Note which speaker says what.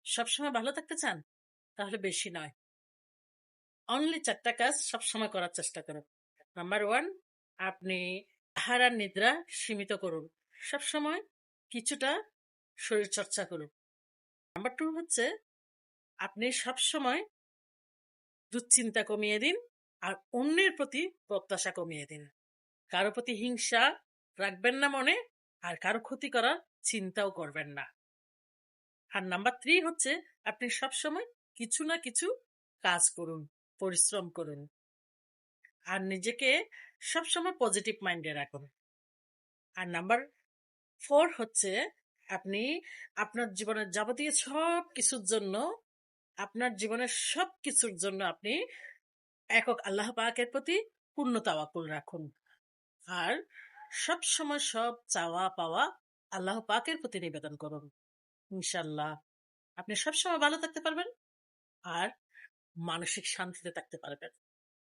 Speaker 1: সবসময় ভালো থাকতে চান? তাহলে বেশি নয়, অনলি 4টা কাজ সবসময় করার চেষ্টা করুন। নাম্বার 1, আপনি আহার আর নিদ্রা সীমিত করুন। সবসময় কিছুটা শরীর চর্চা করুন। নাম্বার 2 হচ্ছে আপনি সবসময় দুশ্চিন্তা কমিয়ে দিন আর অন্যের প্রতি প্রত্যাশা কমিয়ে দিন। কারো প্রতি হিংসা রাখবেন না মনে, আর কারো ক্ষতি করার চিন্তাও করবেন না। আর নাম্বার 3 হচ্ছে আপনি সবসময় কিছু না কিছু কাজ করুন, পরিশ্রম করুন আর নিজেকে সবসময় পজিটিভ মাইন্ডে রাখুন। আর নাম্বার 4 হচ্ছে আপনি আপনার জীবনের যাবতীয় সব কিছুর জন্য, আপনার জীবনের সব কিছুর জন্য আপনি একক আল্লাহ পাকের প্রতি পূর্ণ তাওয়াক্কুল রাখুন। আর সব সময় সব চাওয়া পাওয়া আল্লাহ পাকের প্রতি নিবেদন করুন। ইনশাল্লাহ আপনি সবসময় ভালো থাকতে পারবেন আর মানসিক শান্তিতে থাকতে পারবেন।